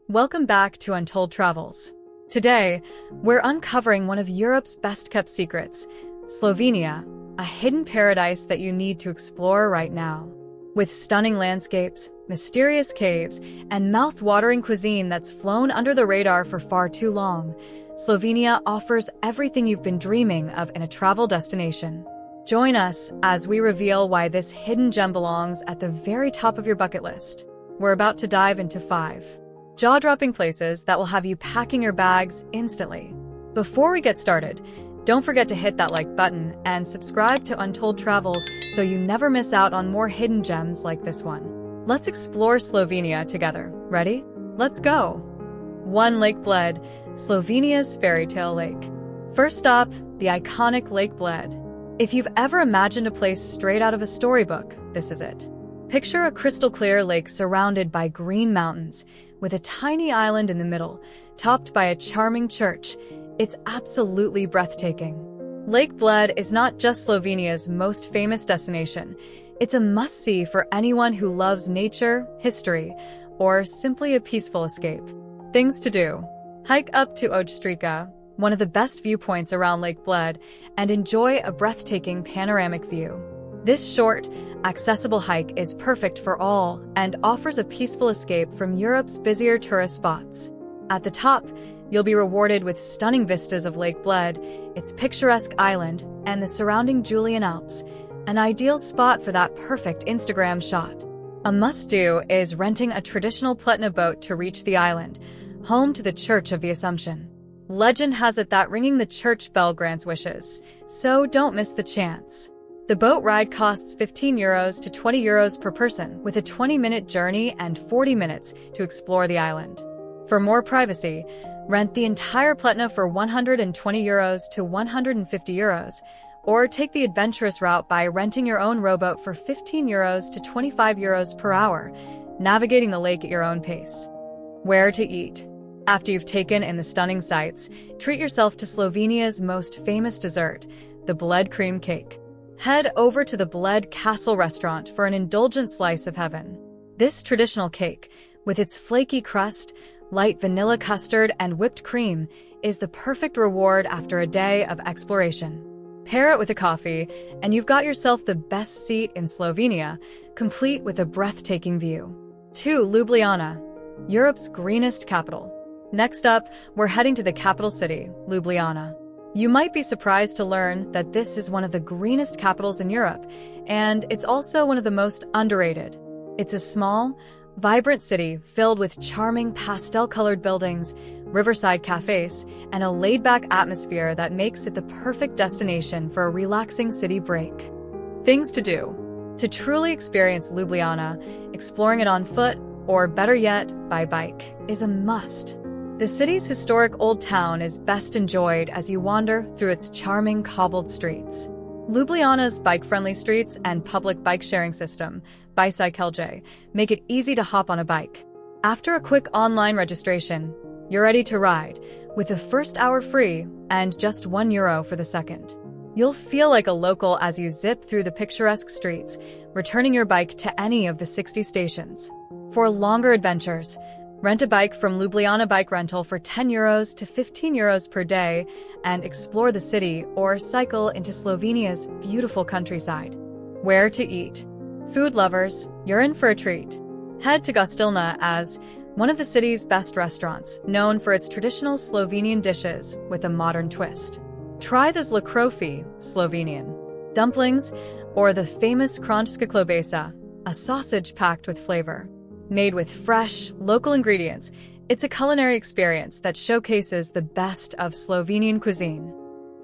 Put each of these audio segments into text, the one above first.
Welcome back to Untold Travels. Today, we're uncovering one of Europe's best-kept secrets, Slovenia, a hidden paradise that you need to explore right now. With stunning landscapes, mysterious caves, and mouth-watering cuisine that's flown under the radar for far too long, Slovenia offers everything you've been dreaming of in a travel destination. Join us as we reveal why this hidden gem belongs at the very top of your bucket list. We're about to dive into 5 jaw-dropping places that will have you packing your bags instantly. Before we get started, don't forget to hit that like button and subscribe to Untold Travels so you never miss out on more hidden gems like this one. Let's explore Slovenia together. Ready? Let's go! 1. Lake Bled, Slovenia's fairytale lake. First stop, the iconic Lake Bled. If you've ever imagined a place straight out of a storybook, this is it. Picture a crystal-clear lake surrounded by green mountains, with a tiny island in the middle, topped by a charming church. It's absolutely breathtaking. Lake Bled is not just Slovenia's most famous destination. It's a must-see for anyone who loves nature, history, or simply a peaceful escape. Things to do. Hike up to Ojstrica, one of the best viewpoints around Lake Bled, and enjoy a breathtaking panoramic view. This short, accessible hike is perfect for all and offers a peaceful escape from Europe's busier tourist spots. At the top, you'll be rewarded with stunning vistas of Lake Bled, its picturesque island, and the surrounding Julian Alps, an ideal spot for that perfect Instagram shot. A must-do is renting a traditional Pletna boat to reach the island, home to the Church of the Assumption. Legend has it that ringing the church bell grants wishes, so don't miss the chance. The boat ride costs €15 to €20 per person, with a 20-minute journey and 40 minutes to explore the island. For more privacy, rent the entire Pletna for €120 to €150, or take the adventurous route by renting your own rowboat for €15 to €25 per hour, navigating the lake at your own pace. Where to eat? After you've taken in the stunning sights, treat yourself to Slovenia's most famous dessert, the Bled Cream Cake. Head over to the Bled Castle restaurant for an indulgent slice of heaven. This traditional cake, with its flaky crust, light vanilla custard, and whipped cream, is the perfect reward after a day of exploration. Pair it with a coffee, and you've got yourself the best seat in Slovenia, complete with a breathtaking view. 2. Ljubljana, Europe's greenest capital. Next up, we're heading to the capital city, Ljubljana. You might be surprised to learn that this is one of the greenest capitals in Europe, and it's also one of the most underrated. It's a small, vibrant city filled with charming pastel-colored buildings, riverside cafes, and a laid-back atmosphere that makes it the perfect destination for a relaxing city break. Things to do. To truly experience Ljubljana, exploring it on foot, or better yet, by bike, is a must. The city's historic old town is best enjoyed as you wander through its charming cobbled streets. Ljubljana's bike-friendly streets and public bike-sharing system, Bicycle, make it easy to hop on a bike. After a quick online registration, you're ready to ride, with the first hour free and just €1 for the second. You'll feel like a local as you zip through the picturesque streets, returning your bike to any of the 60 stations. For longer adventures, rent a bike from Ljubljana Bike Rental for €10 to €15 per day and explore the city or cycle into Slovenia's beautiful countryside. Where to eat? Food lovers, you're in for a treat. Head to Gostilna as one of the city's best restaurants, known for its traditional Slovenian dishes with a modern twist. Try the zlokrofi, Slovenian dumplings, or the famous kranjska klobasa, a sausage packed with flavor. Made with fresh, local ingredients, it's a culinary experience that showcases the best of Slovenian cuisine.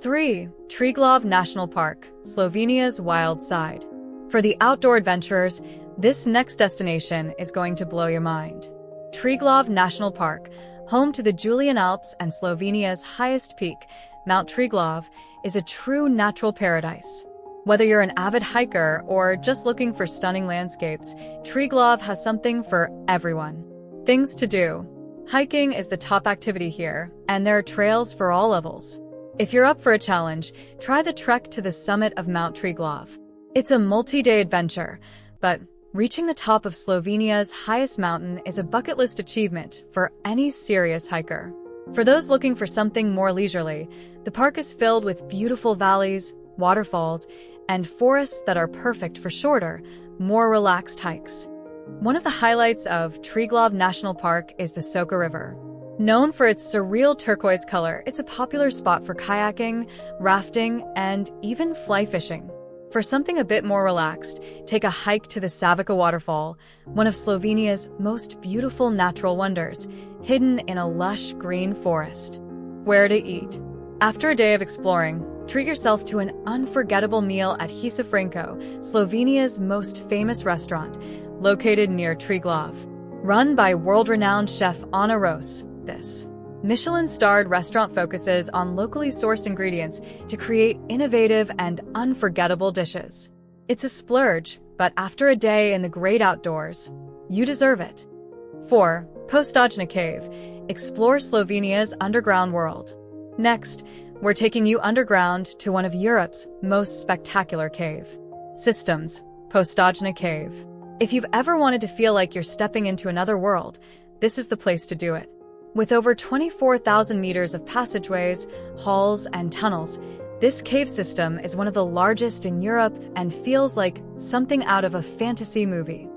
3. Triglav National Park, Slovenia's wild side. For the outdoor adventurers, this next destination is going to blow your mind. Triglav National Park, home to the Julian Alps and Slovenia's highest peak, Mount Triglav, is a true natural paradise. Whether you're an avid hiker or just looking for stunning landscapes, Triglav has something for everyone. Things to do. Hiking is the top activity here, and there are trails for all levels. If you're up for a challenge, try the trek to the summit of Mount Triglav. It's a multi-day adventure, but Reaching the top of Slovenia's highest mountain is a bucket list achievement for any serious hiker. For those looking for something more leisurely, the park is filled with beautiful valleys, waterfalls, and forests that are perfect for shorter, more relaxed hikes. One of the highlights of Triglav National Park is the Soka River. Known for its surreal turquoise color, it's a popular spot for kayaking, rafting, and even fly fishing. For something a bit more relaxed, take a hike to the Savica waterfall, one of Slovenia's most beautiful natural wonders, hidden in a lush green forest. Where to eat? After a day of exploring, treat yourself to an unforgettable meal at Hiša Franko, Slovenia's most famous restaurant, located near Triglav. Run by world-renowned chef Ana Ros, this Michelin-starred restaurant focuses on locally sourced ingredients to create innovative and unforgettable dishes. It's a splurge, but after a day in the great outdoors, you deserve it. 4. Postojna Cave. Explore Slovenia's underground world. Next, we're taking you underground to one of Europe's most spectacular cave systems, Postojna Cave. If you've ever wanted to feel like you're stepping into another world, this is the place to do it. With over 24,000 meters of passageways, halls, and tunnels, this cave system is one of the largest in Europe and feels like something out of a fantasy movie.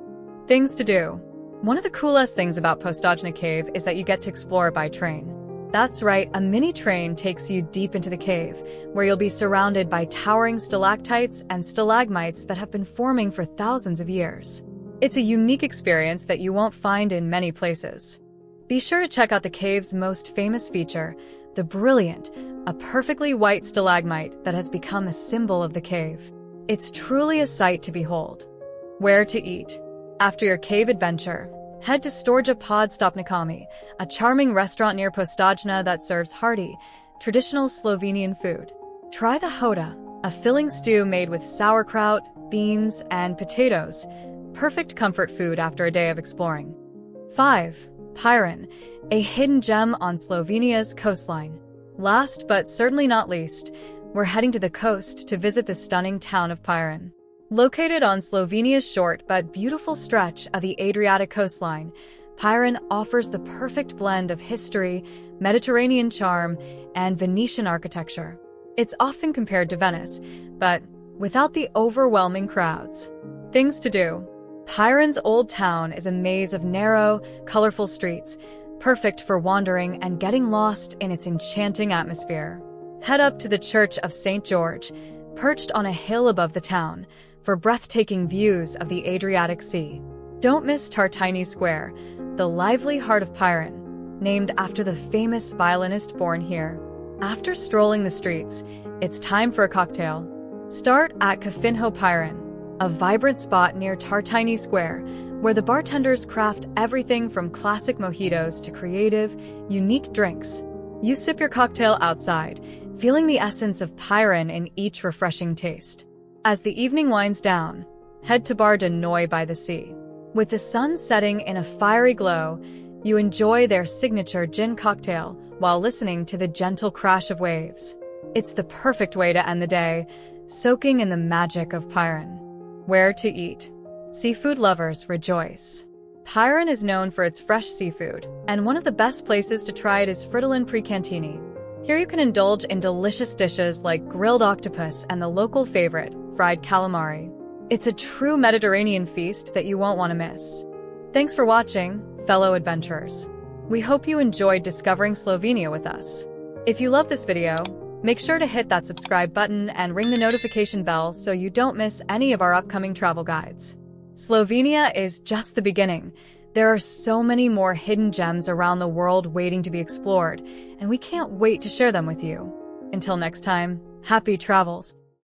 Things to do. One of the coolest things about Postojna Cave is that you get to explore by train. That's right, a mini train takes you deep into the cave, where you'll be surrounded by towering stalactites and stalagmites that have been forming for thousands of years. It's a unique experience that you won't find in many places. Be sure to check out the cave's most famous feature, the brilliant, a perfectly white stalagmite that has become a symbol of the cave. It's truly a sight to behold. Where to eat? After your cave adventure, head to Storja pod Stopnikami, a charming restaurant near Postojna that serves hearty, traditional Slovenian food. Try the hoda, a filling stew made with sauerkraut, beans, and potatoes. Perfect comfort food after a day of exploring. 5. Piran, a hidden gem on Slovenia's coastline. Last but certainly not least, we're heading to the coast to visit the stunning town of Piran. Located on Slovenia's short but beautiful stretch of the Adriatic coastline, Piran offers the perfect blend of history, Mediterranean charm, and Venetian architecture. It's often compared to Venice, but without the overwhelming crowds. Things to do. Piran's old town is a maze of narrow, colorful streets, perfect for wandering and getting lost in its enchanting atmosphere. Head up to the Church of St. George, perched on a hill above the town, for breathtaking views of the Adriatic Sea. Don't miss Tartini Square, the lively heart of Piran, named after the famous violinist born here. After strolling the streets, it's time for a cocktail. Start at Kafinho Piran, a vibrant spot near Tartini Square, where the bartenders craft everything from classic mojitos to creative, unique drinks. You sip your cocktail outside, feeling the essence of Piran in each refreshing taste. As the evening winds down, head to Bar de Noi by the sea. With the sun setting in a fiery glow, you enjoy their signature gin cocktail while listening to the gentle crash of waves. It's the perfect way to end the day, soaking in the magic of Piran. Where to eat? Seafood lovers rejoice. Piran is known for its fresh seafood, and one of the best places to try it is Fritolin Precantini. Here you can indulge in delicious dishes like grilled octopus and the local favorite, fried calamari. It's a true Mediterranean feast that you won't want to miss. Thanks for watching, fellow adventurers. We hope you enjoyed discovering Slovenia with us. If you love this video, make sure to hit that subscribe button and ring the notification bell so you don't miss any of our upcoming travel guides. Slovenia is just the beginning. There are so many more hidden gems around the world waiting to be explored, and we can't wait to share them with you. Until next time, happy travels!